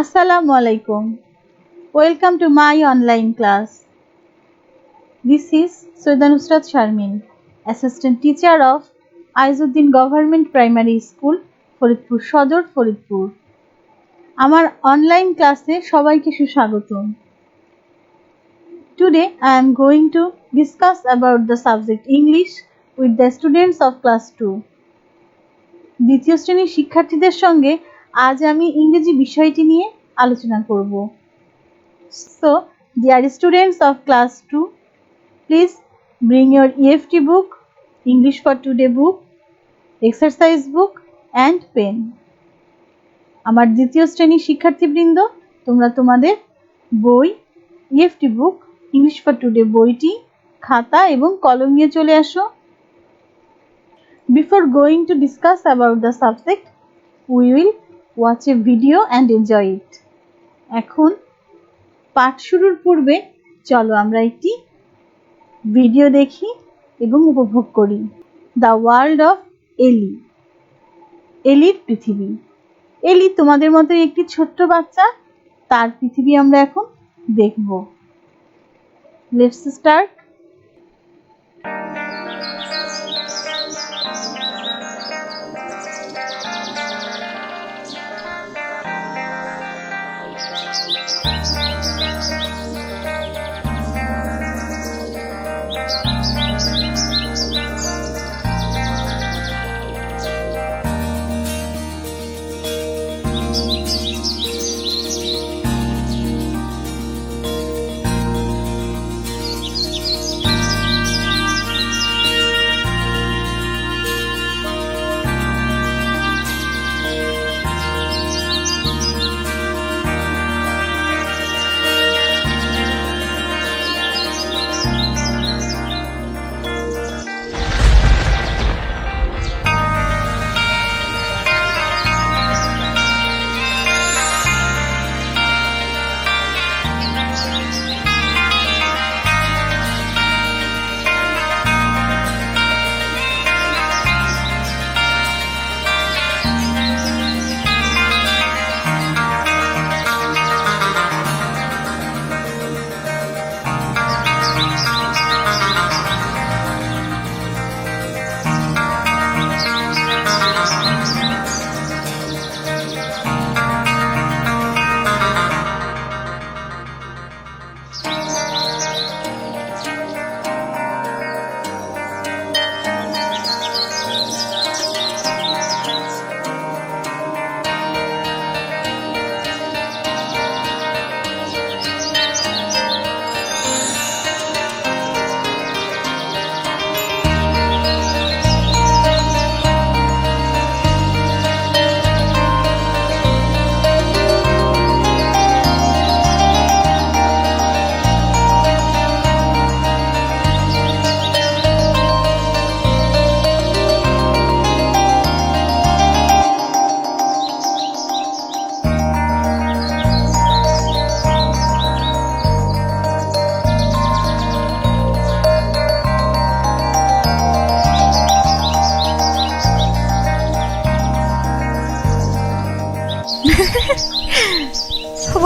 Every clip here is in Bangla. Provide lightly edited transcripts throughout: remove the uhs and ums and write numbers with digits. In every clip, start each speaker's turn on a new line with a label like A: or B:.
A: Assalamu alaikum. Welcome to my online class. This is Soida Nusrat Sharmin, Assistant Teacher of Aizuddin Government Primary School, Faridpur সদর, ফরিদপুর। আমার অনলাইন ক্লাসে সবাইকে সুস্বাগতম। Today I am going to discuss about the subject English with the students of class 2. দ্বিতীয় শ্রেণীর শিক্ষার্থীদের সঙ্গে আজ আমি ইংরেজি বিষয়টি নিয়ে আলোচনা করব। So, dear students of class 2, please bring your EFT book, English for Today book, exercise book and pen. আমার দ্বিতীয় শ্রেণীর শিক্ষার্থীবৃন্দ, তোমরা তোমাদের বই, EFT book, English for Today বইটি, খাতা এবং কলম নিয়ে চলে আসো। Before going to discuss about the subject, we will watch a video and enjoy it. এখন পাঠ শুরুর পূর্বে চলো আমরা একটি ভিডিও দেখি এবং উপভোগ করি। দ্য ওয়ার্ল্ড অফ এলি। এলির পৃথিবী। এলি তোমাদের মতোই একটি ছোট্ট বাচ্চা, তার পৃথিবী আমরা এখন দেখব। Let's start.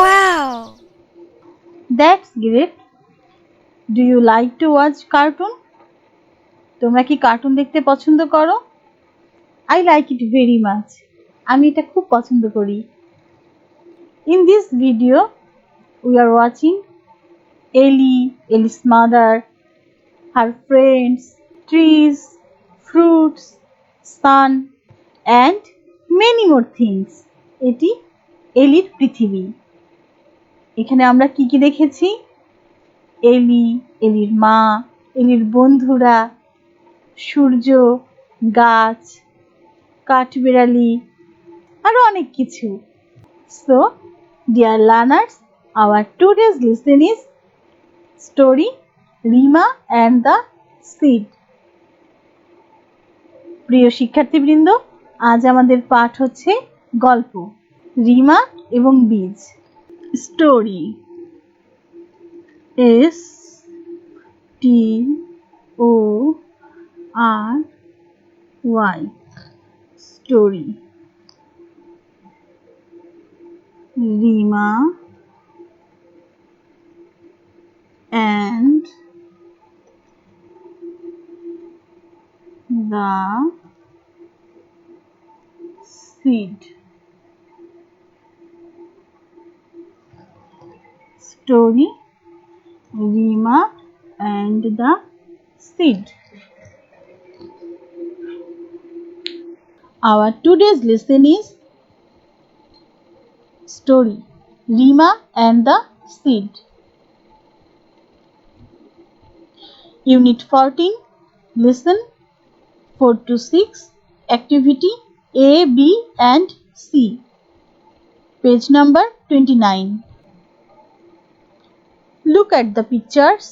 B: Wow!
A: That's great. Do you like to watch cartoon? তোমরা কি কার্টুন দেখতে পছন্দ করো? I like it very much. আমি এটা খুব পছন্দ করি। In this video, we are watching Ellie, Ellie's mother, her friends, trees, fruits, sun, and many more things. এটি এলির পৃথিবী। এখানে আমরা কি কি দেখেছি? এলি, এলির মা, এলির বন্ধুরা, সূর্য, গাছ, কাঠবিড়ালি, আরো অনেক কিছু। So, dear learners, our today's lesson is story Rima and the Seed. প্রিয় শিক্ষার্থীবৃন্দ, আজ আমাদের পাঠ হচ্ছে গল্প রিমা এবং বীজ। Story, S T STORY, story. Rima and the seed. Story, Rima and the seed. Our today's lesson is story, Rima and the seed. Unit 14, lesson 4 to 6, activity A, B and C. Page number 29. Look at the pictures.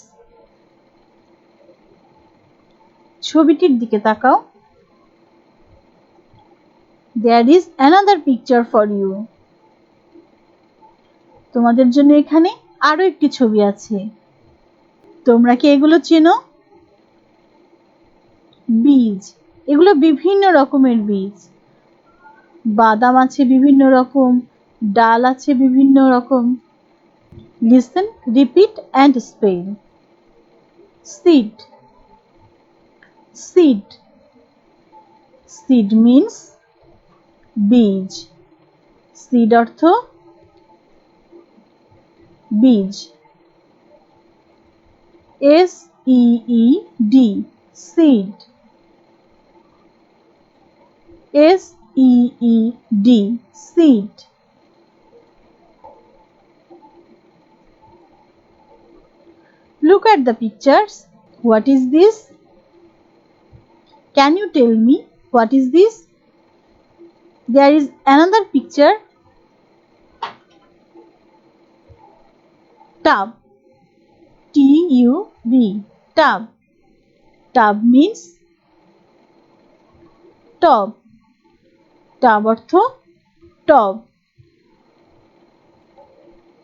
A: ছবিটির দিকে তাকাও। There is another picture for you. তোমাদের জন্য এখানে আরো একটি ছবি আছে। তোমরা কি এগুলো চেনো? বীজ, এগুলো বিভিন্ন রকমের বীজ। বাদাম আছে বিভিন্ন রকম, ডাল আছে বিভিন্ন রকম। Listen, repeat and spell. Seed. Seed. Seed means বীজ। Seed অর্থ বীজ। SEED, seed. SEED, seed. Look at the pictures. What is this? Can you tell me what is this? There is another picture. Tub. TUB, tub. Tub means tub. Tub অর্থ tub.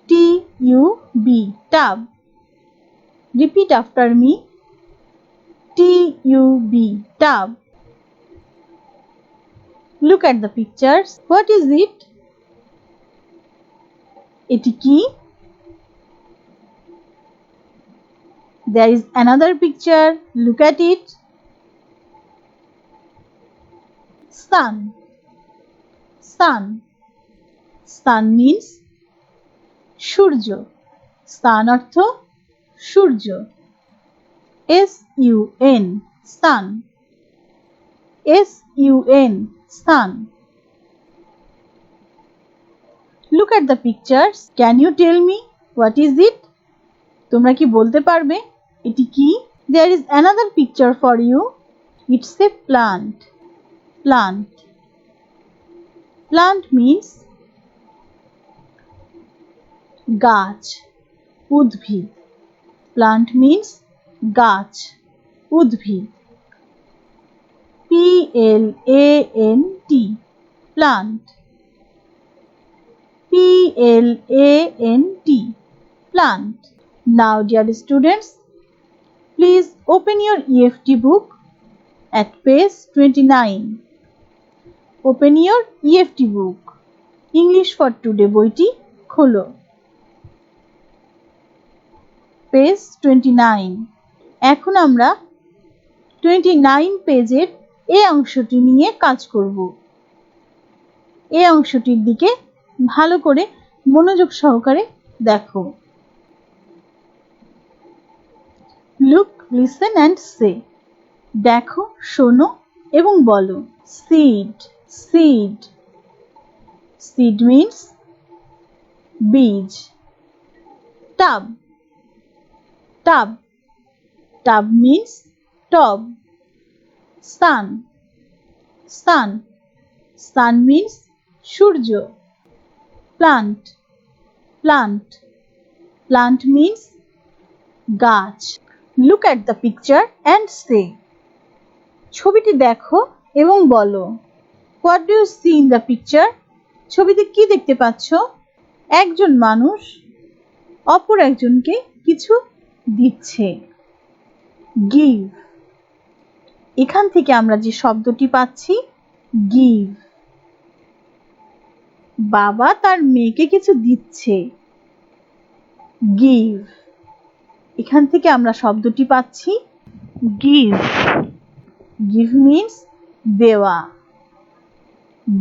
A: TUB, tub. Repeat after me. TUB, tub. Look at the pictures. What is it? এটি কি? There is another picture. Look at it. Sun. Sun. Sun means Surya. Sun অর্থ সূর্য। SUN, sun. SUN, sun. Look at the pictures. Can you tell me what is it? তোমরা কি বলতে পারবে এটি কি? There is another picture for you. It's a plant. Plant. Plant means গাছ, উদ্ভিদ। Plant means গাছ, উদ্ভিদ। PLANT, plant. PLANT, plant. Now, dear students, please open your EFT book at page 29. Open your EFT book. English for Today বইটি খোলো। Page 29. এখন আমরা 29 পেজের এই অংশটি নিয়ে কাজ করব। এই অংশটির দিকে ভালো করে মনোযোগ সহকারে দেখো। Look, listen and say. দেখো, শোনো এবং বলো। Seed. Seed. Seed means বীজ। Tub. Tub. Tub means tub. Sun. Sun. Sun means সূর্য। Plant. Plant. Plant means গাছ। Look at the picture and say. ছবিটি দেখো এবং বলো। What do you see in the picture? ছবিতে কি দেখতে পাচ্ছ? একজন মানুষ অপর একজনকে কিছু দিচ্ছে। Give. এখান থেকে আমরা যে শব্দটি পাচ্ছি গিভ। বাবা তার মেয়েকে কিছু দিচ্ছে, গিভ। এখান থেকে আমরা শব্দটি পাচ্ছি গিভ। গিভ মিন্স দেওয়া,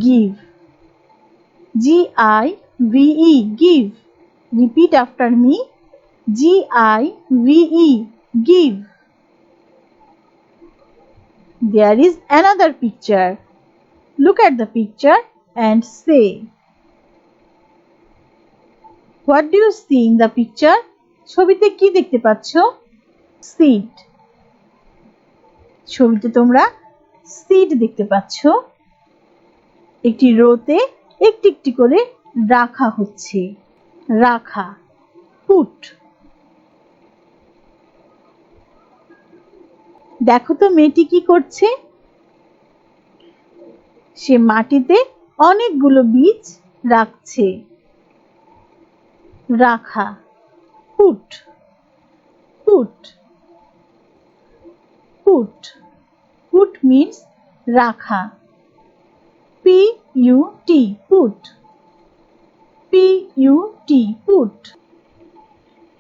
A: give, G-I-V-E, give. Repeat after me, G-I-V-E, give. There is another picture. Look at the picture and say, what do you see in the picture? ছবিতে কি দেখতে পাচ্ছো? Seed. ছবিতে তোমরা সিড দেখতে পাচ্ছো। একটি রোতে একটি একটি করে রাখা হচ্ছে, রাখা, পুট। দেখো তো মেয়েটি কি করছে? সে মাটিতে অনেকগুলো বীজ রাখছে, রাখা, put, put, put. Put means রাখা, P-U-T, put, P-U-T, put.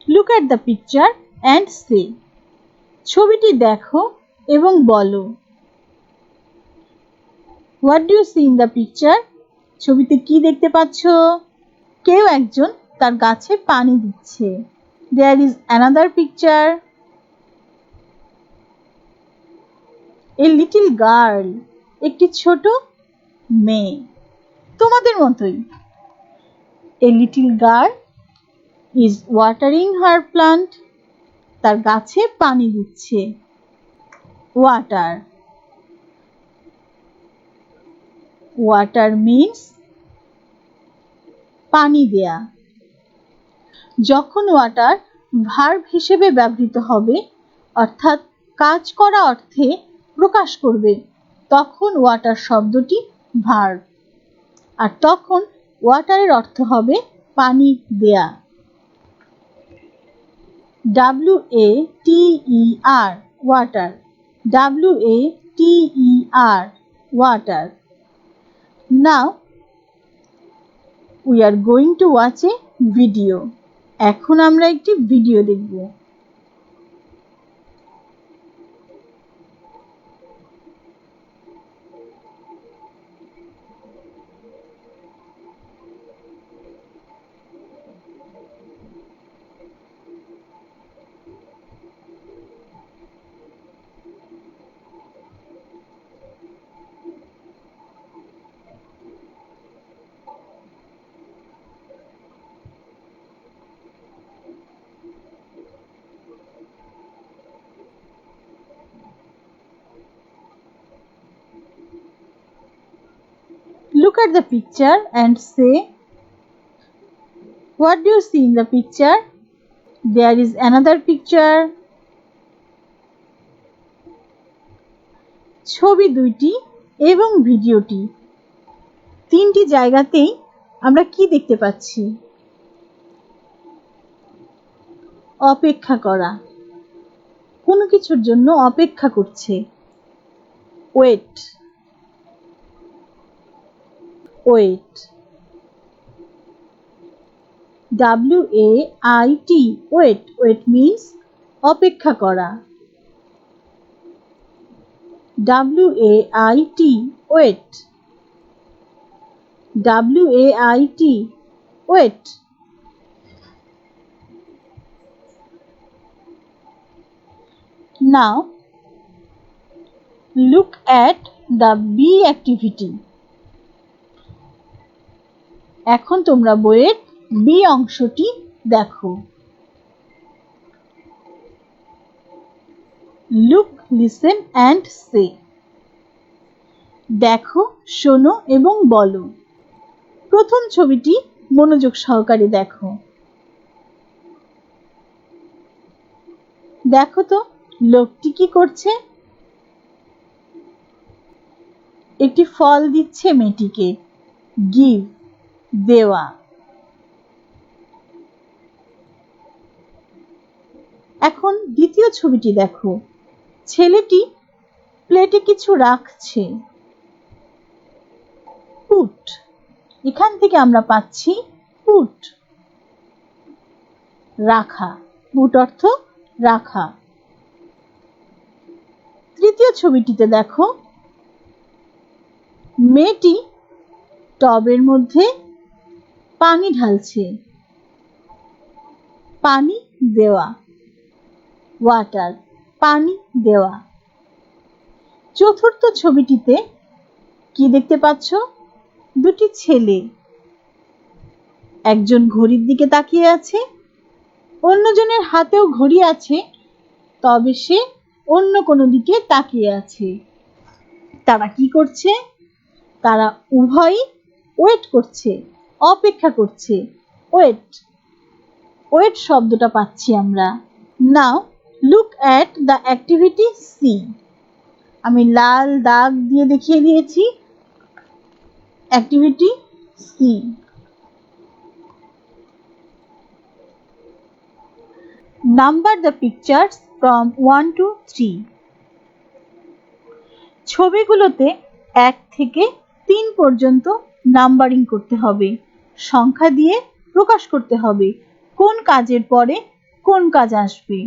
A: Look at the picture and say, ছবিটি দেখো এবং বলো। What do you see in the picture? ছবিতে কি দেখতে পাচ্ছো? কেউ একজন তার গাছে পানি দিচ্ছে। There is another picture. A little girl, একটি ছোট মেয়ে, তোমাদের মতোই। A little girl is watering her plant. তার গাছে পানি দিচ্ছে, water. Water means পানি দেয়া। যখন ওয়াটার ভার্ব হিসেবে ব্যবহৃত হবে, অর্থাৎ কাজ করা অর্থে প্রকাশ করবে, তখন ওয়াটার শব্দটি ভার্ব, আর তখন ওয়াটারের অর্থ হবে পানি দেয়া। W-A-T-E-R, water. W-A-T-E-R, water. Now we are going to watch a video. এখন আমরা একটি ভিডিও দেখব। Look at the picture and say, what do you see in the picture? There is another picture. ছবি দুইটি এবং ভিডিওটি, তিনটি জায়গাতেই আমরা কি দেখতে পাচ্ছি? অপেক্ষা করা, কোনো কিছুর জন্য অপেক্ষা করছে, wait, wait. W-A-I-T, wait. Wait means অপেক্ষা করা। W-A-I-T, wait. W-A-I-T, wait. Now look at the B activity. এখন তোমরা বইয়ের বি অংশটি দেখো। Look, listen and say. দেখো, শোনো এবং বলো। প্রথম ছবিটি মনোযোগ সহকারে দেখো। দেখো তো লোকটি কি করছে? একটি ফল দিচ্ছে মেয়েটিকে, গিভ, দেওয়া। এখন দ্বিতীয় ছবিটি দেখো। ছেলেটি প্লেটে কিছু রাখছে। পুট, এখান থেকে আমরা পাচ্ছি পুট, রাখা। পুট অর্থ রাখা। তৃতীয় ছবিটিতে দেখো, মেয়েটি টবের মধ্যে পানি ঢালছে। পানি দেওয়া, ওয়াটার, পানি দেওয়া। চতুর্থ ছবিটিতে কি দেখতে পাচ্ছ? দুটি ছেলে, একজন ঘড়ির দিকে তাকিয়ে আছে, অন্যজনের হাতেও ঘড়ি আছে, তবে সে অন্য কোনো দিকে তাকিয়ে আছে। তারা কি করছে? তারা উভয়ই ওয়েট করছে, অপেক্ষা করছে। ওয়েট, ওয়েট শব্দটা পাচ্ছি আমরা। Now look at the activity C. আমি লাল দাগ দিয়ে দেখিয়ে দিয়েছি activity C. Number the pictures from 1 to 3। ছবিগুলোতে 1 থেকে 3 পর্যন্ত নাম্বারিং করতে হবে, সংখ্যা দিয়ে প্রকাশ করতে হবে কোন কাজের পরে কোন কাজ আসবে।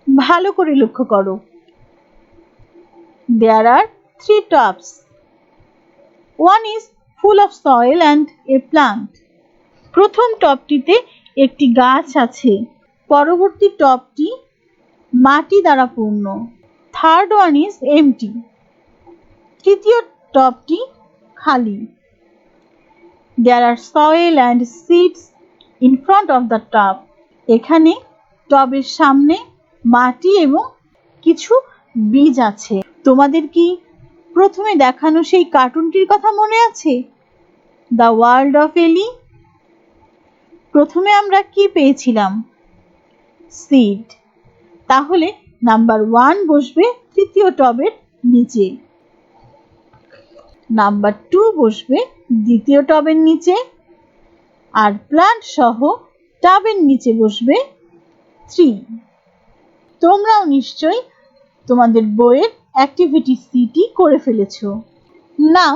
A: ভালো করে লক্ষ্য করো। There are 3 tubs. One is full of soil and a plant. প্রথম টবটিতে একটি গাছ আছে, পরবর্তী টবটি মাটি দ্বারা পূর্ণ। Third one is empty. তৃতীয় টবটি খালি। There are soil and seeds in front of the tub. এখানে টবের সামনে মাটি এবং কিছু বীজ আছে। তোমাদের কি প্রথমে দেখানো সেই কার্টুনটির কথা মনে আছে? দ্য ওয়ার্ল্ড অফ এলি। প্রথমে আমরা কি পেয়েছিলাম? সিড। তাহলে নাম্বার 1 বসবে তৃতীয় টবের নিচে, নাম্বার 2 বসবে দ্বিতীয় টবের নিচে, আর প্লান্ট সহ টবের নিচে বসবে 3। তোমরাও নিশ্চয়ই তোমাদের বইয়ের অ্যাক্টিভিটি সিটি করে ফেলেছো। Now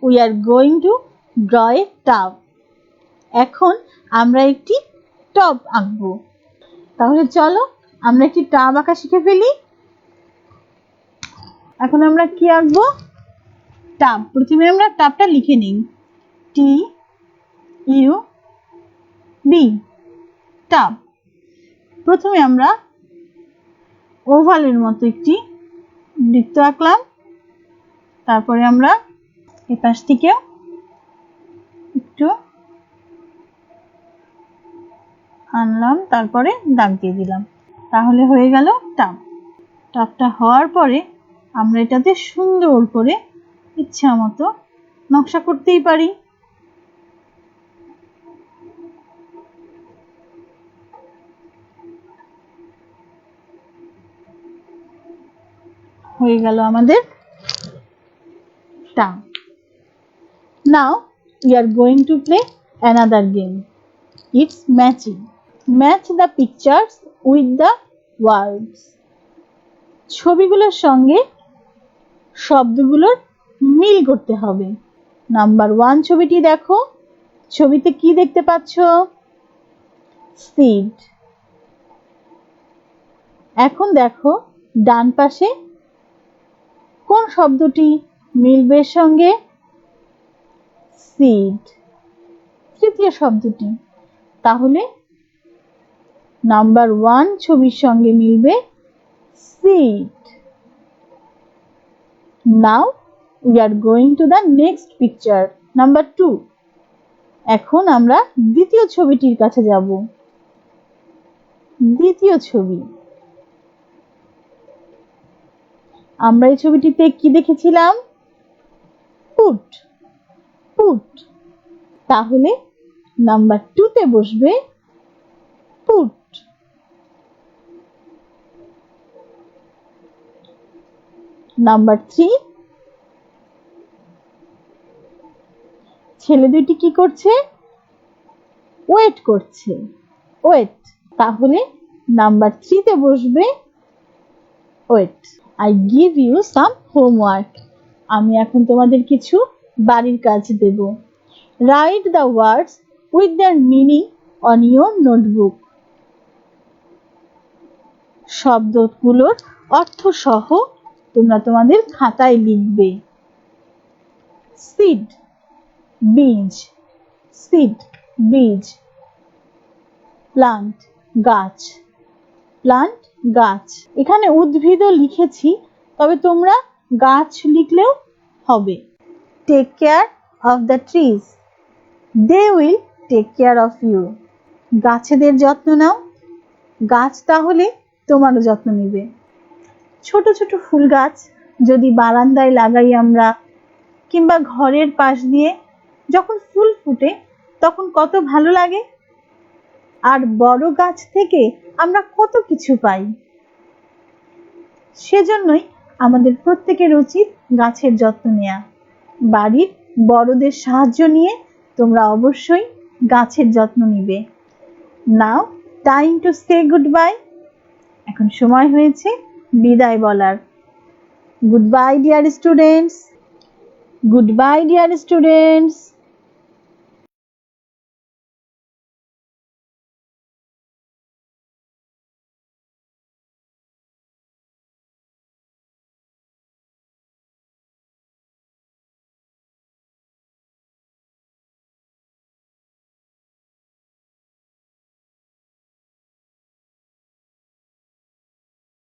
A: we are going to draw A tub. এখন আমরা একটি টব আঁকবো। তাহলে চলো আমরা একটি টাব আঁকা শিখে ফেলি। এখন আমরা কি আঁকবো? টাব। প্রথমে আমরা টাবটা লিখে নিই, TUB, টাব। প্রথমে আমরা ওভালের মতো একটি বৃত্ত আঁকলাম, তারপরে আমরা এপাশ থেকেও একটু আনলাম, তারপরে দাগ দিয়ে দিলাম। তাহলে হয়ে গেল টাব। টাবটা হওয়ার পরে আমরা এটাতে সুন্দর করে ইচ্ছা মতো নকশা করতেই পারি। হয়ে গেল আমাদের tub. Now we are going to play another game. It's matching. Match the pictures with the words. ছবিগুলোর সঙ্গে শব্দগুলোর মিল করতে হবে। নাম্বার 1 ছবিটি দেখো। ছবিতে কি দেখতে পাচ্ছ? সিড। এখন দেখো ডান পাশে কোন শব্দটি মিলবে সঙ্গে? সিড, তৃতীয় শব্দটি। তাহলে নাম্বার 1 ছবির সঙ্গে মিলবে seed. Now we are going to the next picture, number 2. এখন আমরা দ্বিতীয় ছবিটির কাছে যাব। দ্বিতীয় ছবি। আমরা এই ছবিটিতে কি দেখেছিলাম? Put, put. তাহলে নাম্বার 2 তে বসবে পুট। নাম্বার 3, ছেলে দুটি কি করছে? ওয়েট করছে, ওয়েট। তাহলে নাম্বার 3 তে বসবে wait. I give you some homework. আমি এখন তোমাদের কিছু বাড়ির কাজ দেব। Write the words with their meaning on your notebook. শব্দগুলোর অর্থ সহ তোমরা তোমাদের খাতায় লিখবে। Seed, বীজ, seed, বীজ। Plant, গাছ, plant, গাছ। এখানে উদ্ভিদও লিখেছি, তবে তোমরা গাছ লিখলেও হবে। Take care of the trees. They will take care of you. গাছেদের যত্ন নাও, গাছ তাহলে তোমারও যত্ন নেবে। ছোট ছোট ফুল গাছ যদি বারান্দায় লাগাই আমরা, কিংবা ঘরের পাশ দিয়ে, যখন ফুল ফুটে তখন কত ভালো লাগে। আর বড় গাছ থেকে আমরা কত কিছু পাই। সেজন্যই আমাদের প্রত্যেকের উচিত গাছের যত্ন নেওয়া। বাড়ির বড়দের সাহায্য নিয়ে তোমরা অবশ্যই গাছের যত্ন নিবে। Now time to say goodbye. এখন সময় হয়েছে বিদায় বলার। Goodbye dear students. Goodbye dear students.